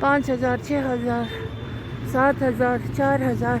5,000, 6,000, 7,000, 4,000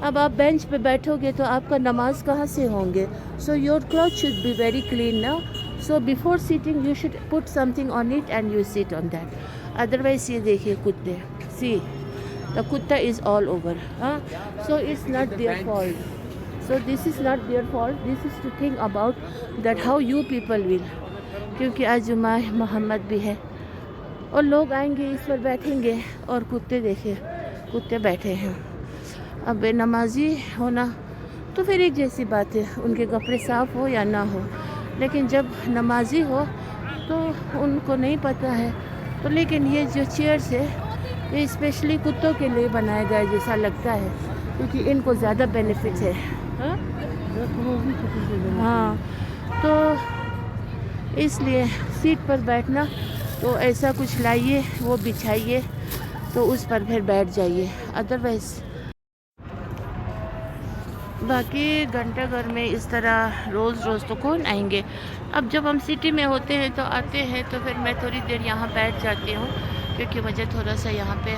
اب آپ بینچ پہ بیٹھو گے تو آپ کا نماز کہاں سے ہوں گے. So your cloth should be very clean نا. So before sitting you should put something on it and you sit on that. Otherwise یہ دیکھیے کتے, سی the kutta is all over. So it's not their fault. So this is not their fault. This is to think about that how you people will. کیونکہ آج جمعہ محمد بھی ہے اور لوگ آئیں گے اس پر بیٹھیں گے اور کتے دیکھیں کتے بیٹھے ہیں. اب بے نمازی ہونا تو پھر ایک جیسی بات ہے, ان کے کپڑے صاف ہو یا نہ ہو, لیکن جب نمازی ہو تو ان کو نہیں پتہ ہے. تو لیکن یہ جو چیئرس ہے یہ اسپیشلی کتوں کے لیے بنایا گیا جیسا لگتا ہے, کیونکہ ان کو زیادہ بینیفٹ ہے. ہاں تو اس لیے سیٹ پر بیٹھنا تو ایسا کچھ لائیے, وہ بچھائیے تو اس پر پھر بیٹھ جائیے. ادروائز باقی گھنٹہ گھر میں اس طرح روز روز تو کون آئیں گے. اب جب ہم سٹی میں ہوتے ہیں تو آتے ہیں تو پھر میں تھوڑی دیر یہاں بیٹھ جاتی ہوں, کیونکہ مجھے تھوڑا سا یہاں پہ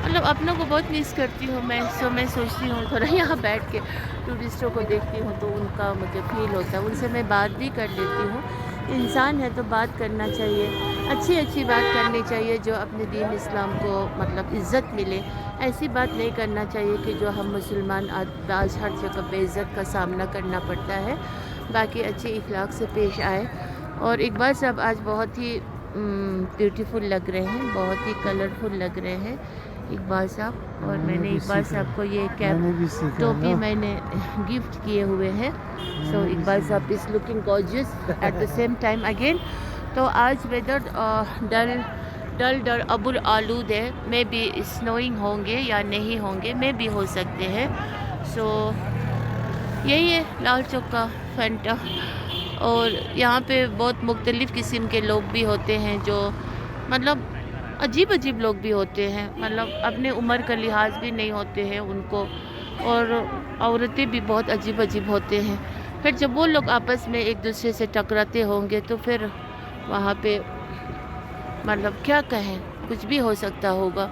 مطلب اپنوں کو بہت مس کرتی ہوں میں. میں سوچتی ہوں تھوڑا یہاں بیٹھ کے ٹورسٹوں کو دیکھتی ہوں تو ان کا مجھے فیل ہوتا ہے, ان سے میں بات بھی کر لیتی ہوں. انسان ہے تو بات کرنا چاہیے, اچھی بات کرنی چاہیے جو اپنے دین اسلام کو مطلب عزت ملے. ایسی بات نہیں کرنا چاہیے کہ جو ہم مسلمان آج ہر جگہ بے عزت کا سامنا کرنا پڑتا ہے. باقی اچھے اخلاق سے پیش آئے. اور اقبال صاحب آج بہت ہی بیوٹیفل لگ رہے ہیں, بہت ہی کلرفل لگ رہے ہیں اقبال صاحب. اور میں نے اقبال صاحب کو یہ کیپ ٹوپی میں نے گفٹ کیے ہوئے ہیں. So Iqbal sahab is looking gorgeous at the same time again. تو آج ویدر ڈل ابر آلود ہے, میں بھی اسنوئنگ ہوں گے یا نہیں ہوں گے, میں بھی ہو سکتے ہیں. سو یہی ہے لال چوک کا فینٹا. اور یہاں پہ بہت مختلف قسم کے لوگ بھی ہوتے ہیں جو مطلب عجیب لوگ بھی ہوتے ہیں, مطلب اپنے عمر کا لحاظ بھی نہیں ہوتے ہیں ان کو, اور عورتیں بھی بہت عجیب ہوتے ہیں. پھر جب وہ لوگ آپس میں ایک دوسرے سے ٹکراتے ہوں گے تو پھر وہاں پہ مطلب کیا کہیں, کچھ بھی ہو سکتا ہوگا.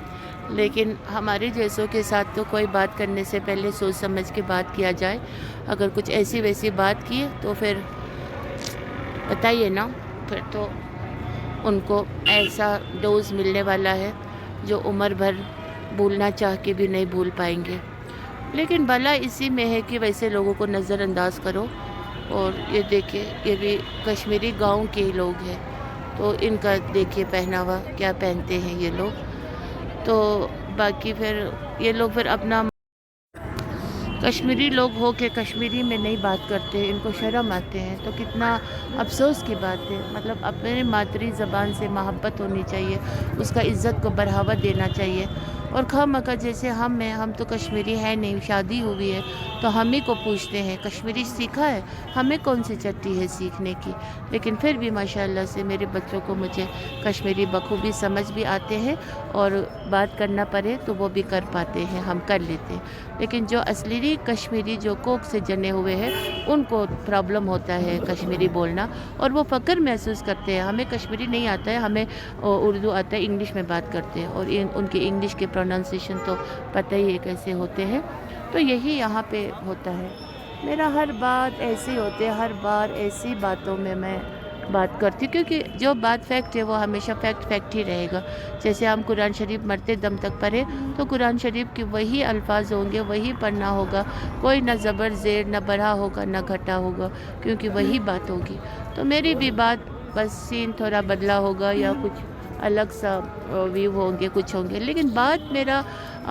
لیکن ہمارے جیسوں کے ساتھ تو کوئی بات کرنے سے پہلے سوچ سمجھ کے بات کیا جائے. اگر کچھ ایسی ویسی بات کی تو پھر بتائیے نا, پھر تو ان کو ایسا ڈوز ملنے والا ہے جو عمر بھر بھولنا چاہ کے بھی نہیں بھول پائیں گے. لیکن بھلا اسی میں ہے کہ ویسے لوگوں کو نظر انداز کرو. اور یہ دیکھیں یہ بھی کشمیری گاؤں کے لوگ ہیں, تو ان کا دیکھیے پہناوا کیا پہنتے ہیں یہ لوگ. تو باقی پھر یہ لوگ پھر اپنا کشمیری لوگ ہو کے کشمیری میں نہیں بات کرتے, ان کو شرم آتے ہیں. تو کتنا افسوس کی بات ہے. مطلب اپنے مادری زبان سے محبت ہونی چاہیے, اس کا عزت کو بڑھاوا دینا چاہیے. اور خواہ جیسے ہم تو کشمیری ہے نہیں, شادی ہوئی ہے تو ہم ہی کو پوچھتے ہیں کشمیری سیکھا ہے, ہمیں کون سی چٹی ہے سیکھنے کی. لیکن پھر بھی ماشاءاللہ سے میرے بچوں کو مجھے کشمیری بخوبی سمجھ بھی آتے ہیں, اور بات کرنا پڑے تو وہ بھی کر پاتے ہیں, ہم کر لیتے ہیں. لیکن جو اصلی کشمیری جو کوک سے جنے ہوئے ہیں ان کو پرابلم ہوتا ہے کشمیری بولنا, اور وہ فخر محسوس کرتے ہیں ہمیں کشمیری نہیں آتا ہے, ہمیں اردو آتا ہے, انگلش میں بات کرتے ہیں. اور ان کے انگلش کے پروننسیشن تو پتہ ہی ہے کیسے ہوتے ہیں. تو یہی یہاں پہ ہوتا ہے. میرا ہر بات ایسی ہوتی ہے, ہر بار ایسی باتوں میں بات کرتی ہوں, کیونکہ جو بات فیکٹ ہے وہ ہمیشہ فیکٹ ہی رہے گا. جیسے ہم قرآن شریف مرتے دم تک پڑھے تو قرآن شریف کے وہی الفاظ ہوں گے, وہی پڑھنا ہوگا, کوئی نہ زبر زیر نہ بڑھا ہوگا نہ گھٹا ہوگا, کیونکہ وہی بات ہوگی. تو میری بھی بات بس سین تھوڑا بدلا ہوگا یا کچھ الگ سا ویو ہوں گے, کچھ ہوں گے, لیکن بات میرا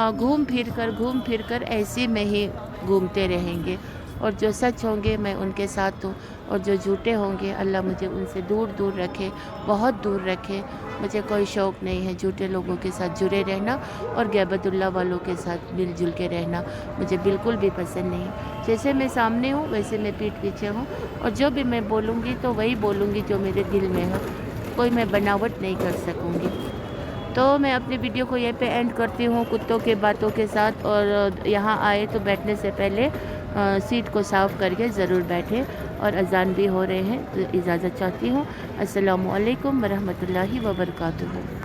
گھوم پھر کر ایسی میں ہی گھومتے رہیں گے. اور جو سچ ہوں گے میں ان کے ساتھ ہوں, اور جو جھوٹے ہوں گے اللہ مجھے ان سے دور رکھے, بہت دور رکھے. مجھے کوئی شوق نہیں ہے جھوٹے لوگوں کے ساتھ جڑے رہنا, اور غیبت اللہ والوں کے ساتھ مل جل کے رہنا مجھے بالکل بھی پسند نہیں. جیسے میں سامنے ہوں ویسے میں پیٹھ پیچھے ہوں, اور جو بھی میں بولوں گی تو وہی بولوں گی جو میرے دل میں ہے, کوئی میں بناوٹ نہیں کر سکوں گی. تو میں اپنی ویڈیو کو یہیں پہ اینڈ کرتی ہوں کتوں کے باتوں کے ساتھ. اور یہاں آئے تو بیٹھنے سے پہلے سیٹ کو صاف کر کے ضرور بیٹھیں. اور اذان بھی ہو رہے ہیں تو اجازت چاہتی ہوں. السلام علیکم ورحمۃ اللہ وبرکاتہ.